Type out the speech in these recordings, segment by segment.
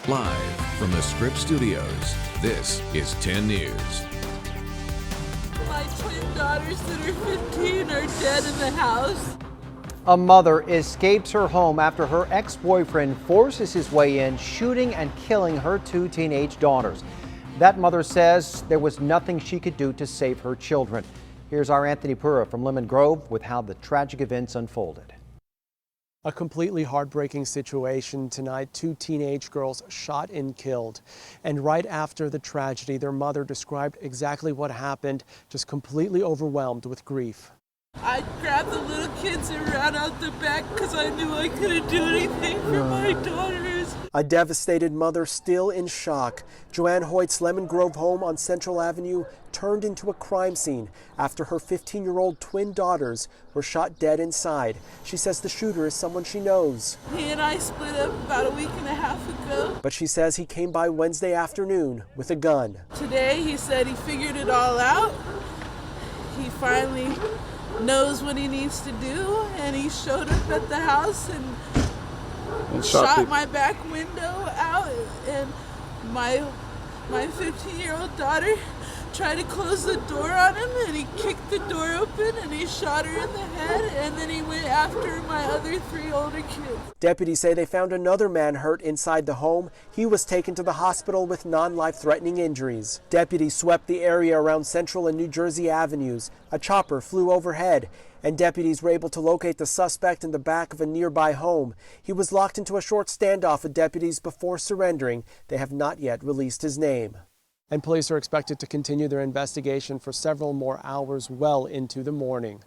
Live from the Script Studios, this is 10 News. My twin daughters that are 15 are dead in the house. A mother escapes her home after her ex-boyfriend forces his way in, shooting and killing her two teenage daughters. That mother says there was nothing she could do to save her children. Here's our Anthony Pura from Lemon Grove with how the tragic events unfolded. A completely heartbreaking situation tonight. Two teenage girls shot and killed. And right after the tragedy, their mother described exactly what happened, just completely overwhelmed with grief. I grabbed the little kids and ran out the back because I knew I couldn't do anything for my daughters. A devastated mother still in shock. Joanne Hoyt's Lemon Grove home on Central Avenue turned into a crime scene after her 15-year-old twin daughters were shot dead inside. She says the shooter is someone she knows. He and I split up about a week and a half ago. But she says he came by Wednesday afternoon with a gun. Today he said he figured it all out. He finally knows what he needs to do, and he showed up at the house and shot my back window out, and my 15-year-old daughter tried to close the door on him, and he kicked the door open and he shot her in the head, and then he went after my other three older kids. Deputies say they found another man hurt inside the home. He was taken to the hospital with non-life-threatening injuries. Deputies swept the area around Central and New Jersey avenues. A chopper flew overhead, and deputies were able to locate the suspect in the back of a nearby home. He was locked into a short standoff with deputies before surrendering. They have not yet released his name. And police are expected to continue their investigation for several more hours well into the morning.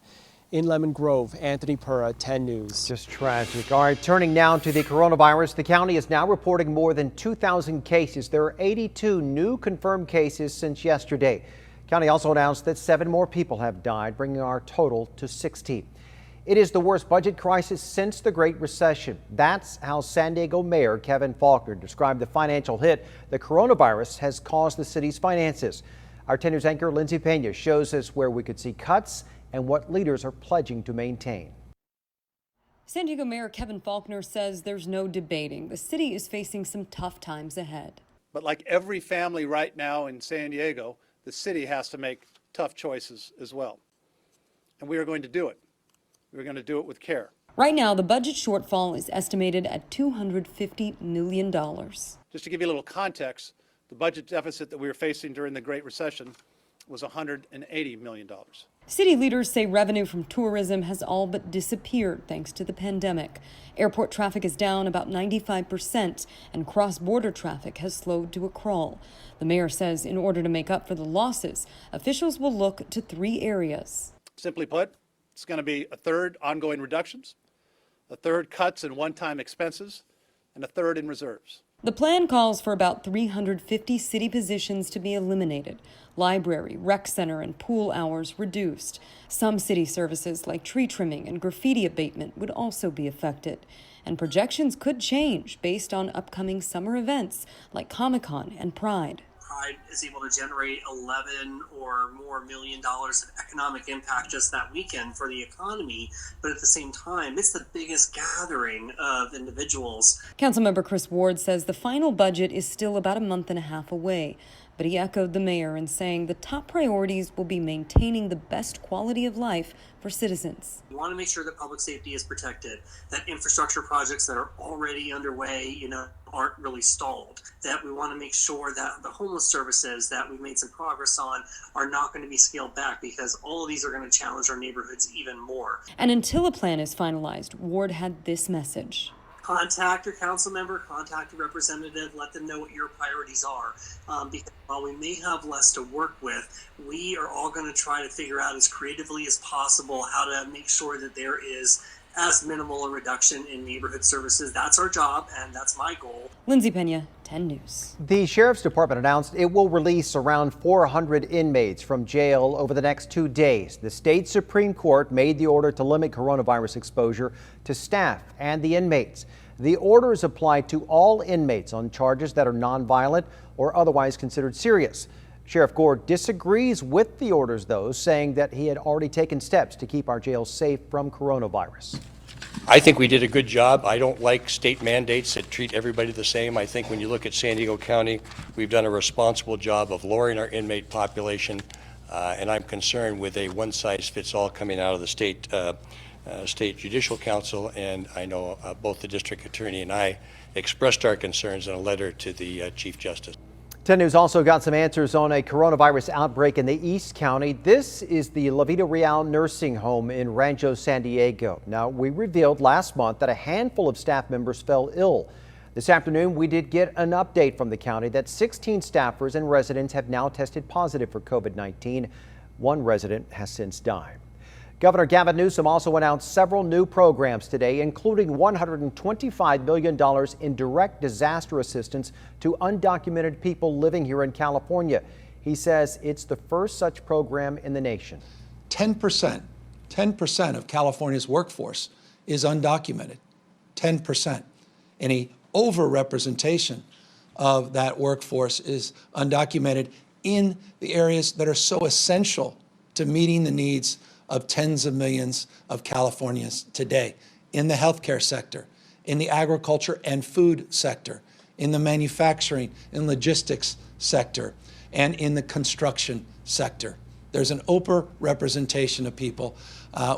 In Lemon Grove, Anthony Pura, 10 News. Just tragic. All right, turning now to the coronavirus. The county is now reporting more than 2,000 cases. There are 82 new confirmed cases since yesterday. County also announced that 7 more people have died, bringing our total to 60. It is the worst budget crisis since the Great Recession. That's how San Diego Mayor Kevin Faulconer described the financial hit the coronavirus has caused the city's finances. Our 10 News anchor Lindsay Pena shows us where we could see cuts and what leaders are pledging to maintain. San Diego Mayor Kevin Faulconer says there's no debating. The city is facing some tough times ahead. But like every family right now in San Diego, the city has to make tough choices as well. And we are going to do it. We're going to do it with care. Right now, the budget shortfall is estimated at $250 million. Just to give you a little context, the budget deficit that we were facing during the Great Recession was $180 million. City leaders say revenue from tourism has all but disappeared thanks to the pandemic. Airport traffic is down about 95%, and cross-border traffic has slowed to a crawl. The mayor says in order to make up for the losses, officials will look to 3 areas. Simply put, it's going to be a third ongoing reductions, a third cuts in one-time expenses, and a third in reserves. The plan calls for about 350 city positions to be eliminated. Library, rec center, and pool hours reduced. Some city services like tree trimming and graffiti abatement would also be affected. And projections could change based on upcoming summer events like Comic-Con and Pride. Pride is able to generate $11 or more million of economic impact just that weekend for the economy. But at the same time, it's the biggest gathering of individuals. Councilmember Chris Ward says the final budget is still about a month and a half away. But he echoed the mayor in saying the top priorities will be maintaining the best quality of life for citizens. We want to make sure that public safety is protected, that infrastructure projects that are already underway, aren't really stalled, that we want to make sure that the homeless services that we've made some progress on are not going to be scaled back, because all of these are going to challenge our neighborhoods even more. And until a plan is finalized, Ward had this message. Contact your council member, contact your representative, let them know what your priorities are. Because while we may have less to work with, we are all going to try to figure out as creatively as possible how to make sure that there is as minimal a reduction in neighborhood services. That's our job, and that's my goal. Lindsay Pena, 10 News. The Sheriff's Department announced it will release around 400 inmates from jail over the next 2 days. The state Supreme Court made the order to limit coronavirus exposure to staff and the inmates. The orders apply to all inmates on charges that are nonviolent or otherwise considered serious. Sheriff Gore disagrees with the orders, though, saying that he had already taken steps to keep our jails safe from coronavirus. I think we did a good job. I don't like state mandates that treat everybody the same. I think when you look at San Diego County, we've done a responsible job of lowering our inmate population, and I'm concerned with a one-size-fits-all coming out of the State Judicial Council, and I know both the district attorney and I expressed our concerns in a letter to the Chief Justice. 10 News also got some answers on a coronavirus outbreak in the East County. This is the La Vida Real nursing home in Rancho, San Diego. Now, we revealed last month that a handful of staff members fell ill. This afternoon, we did get an update from the county that 16 staffers and residents have now tested positive for COVID-19. One resident has since died. Governor Gavin Newsom also announced several new programs today, including $125 million in direct disaster assistance to undocumented people living here in California. He says it's the first such program in the nation. 10% of California's workforce is undocumented. 10%. Any overrepresentation of that workforce is undocumented in the areas that are so essential to meeting the needs of tens of millions of Californians today, in the healthcare sector, in the agriculture and food sector, in the manufacturing and logistics sector, and in the construction sector. There's an overrepresentation of people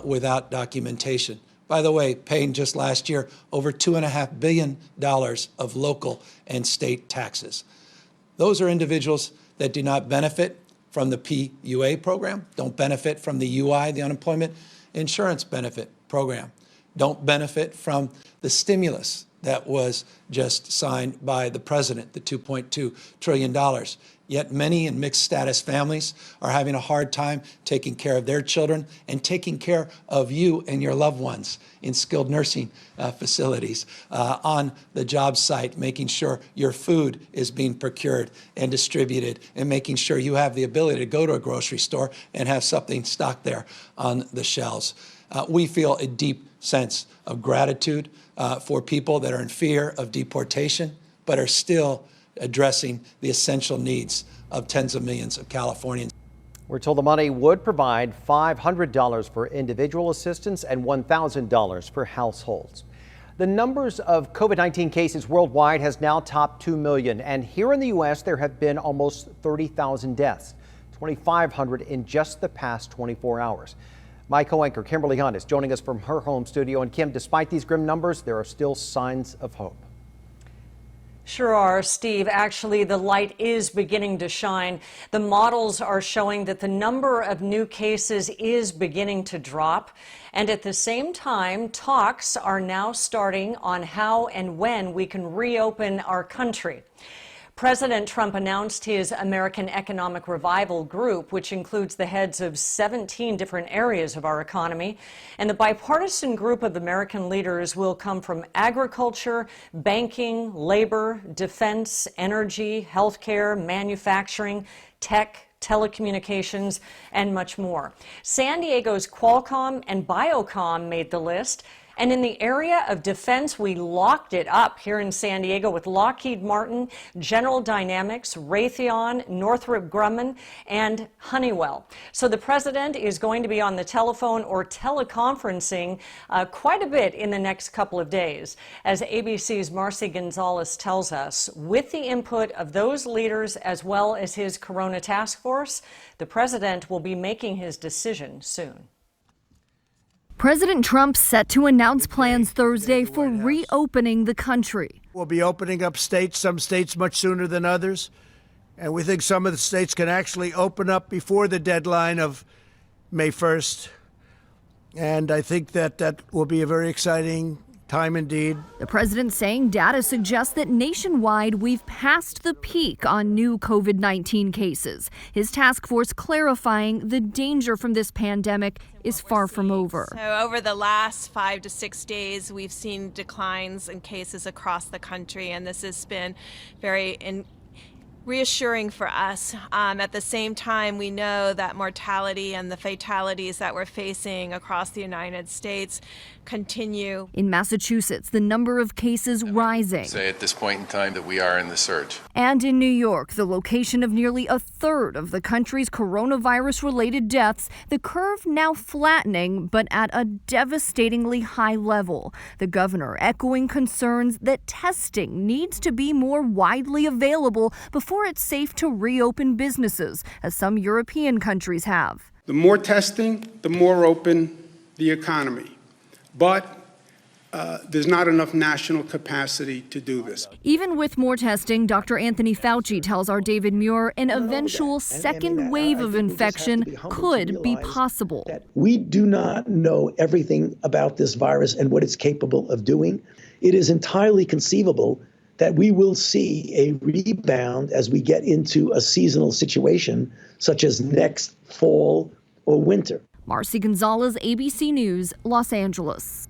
without documentation. By the way, paying just last year over $2.5 billion of local and state taxes. Those are individuals that do not benefit from the PUA program, don't benefit from the UI, the Unemployment Insurance Benefit Program, don't benefit from the stimulus that was just signed by the president, the $2.2 trillion. Yet many in mixed status families are having a hard time taking care of their children and taking care of you and your loved ones in skilled nursing facilities, on the job site, making sure your food is being procured and distributed, and making sure you have the ability to go to a grocery store and have something stocked there on the shelves. We feel a deep sense of gratitude for people that are in fear of deportation, but are still addressing the essential needs of tens of millions of Californians. We're told the money would provide $500 for individual assistance and $1,000 for households. The numbers of COVID-19 cases worldwide has now topped 2 million, and here in the U.S. there have been almost 30,000 deaths, 2,500 in just the past 24 hours. My co-anchor Kimberly Hunt is joining us from her home studio. And Kim, despite these grim numbers, there are still signs of hope. Sure are, Steve. Actually, the light is beginning to shine. The models are showing that the number of new cases is beginning to drop. And at the same time, talks are now starting on how and when we can reopen our country. President Trump announced his American Economic Revival Group, which includes the heads of 17 different areas of our economy. And the bipartisan group of American leaders will come from agriculture, banking, labor, defense, energy, healthcare, manufacturing, tech, telecommunications, and much more. San Diego's Qualcomm and Biocom made the list. And in the area of defense, we locked it up here in San Diego with Lockheed Martin, General Dynamics, Raytheon, Northrop Grumman, and Honeywell. So the president is going to be on the telephone or teleconferencing quite a bit in the next couple of days. As ABC's Marcy Gonzalez tells us, with the input of those leaders as well as his Corona Task Force, the president will be making his decision soon. President Trump set to announce plans Thursday for reopening the country. We'll be opening up states, some states much sooner than others. And we think some of the states can actually open up before the deadline of May 1st. And I think that will be a very exciting time indeed. The president saying data suggests that nationwide we've passed the peak on new COVID-19 cases. His task force clarifying the danger from this pandemic is far from over. So over the last 5 to 6 days, we've seen declines in cases across the country, and this has been very reassuring for us. At the same time, we know that mortality and the fatalities that we're facing across the United States continue. In Massachusetts, the number of cases rising. Say at this point in time that we are in the surge. And in New York, the location of nearly a third of the country's coronavirus-related deaths, the curve now flattening, but at a devastatingly high level. The governor echoing concerns that testing needs to be more widely available before it's safe to reopen businesses, as some European countries have. The more testing, the more open the economy. But there's not enough national capacity to do this. Even with more testing, Dr. Anthony Fauci tells our David Muir an eventual second wave of infection could be possible. We do not know everything about this virus and what it's capable of doing. It is entirely conceivable that we will see a rebound as we get into a seasonal situation, such as next fall or winter. Marcy Gonzalez, ABC News, Los Angeles.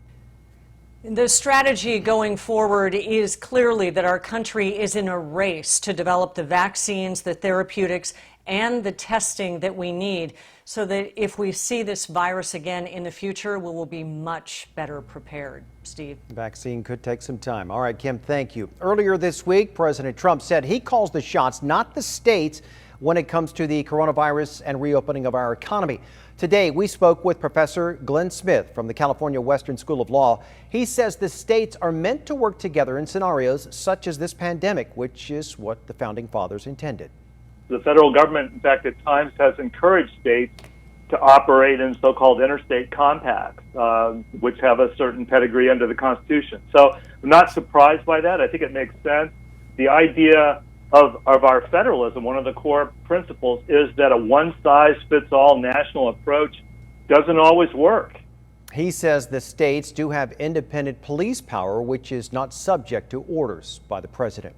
The strategy going forward is clearly that our country is in a race to develop the vaccines, the therapeutics, and the testing that we need so that if we see this virus again in the future, we will be much better prepared. Steve? The vaccine could take some time. All right, Kim, thank you. Earlier this week, President Trump said he calls the shots, not the states, when it comes to the coronavirus and reopening of our economy. Today, we spoke with Professor Glenn Smith from the California Western School of Law. He says the states are meant to work together in scenarios such as this pandemic, which is what the founding fathers intended. The federal government, in fact, at times has encouraged states to operate in so-called interstate compacts, which have a certain pedigree under the Constitution. So I'm not surprised by that. I think it makes sense. The idea of our federalism, one of the core principles, is that a one-size-fits-all national approach doesn't always work. He says the states do have independent police power, which is not subject to orders by the president.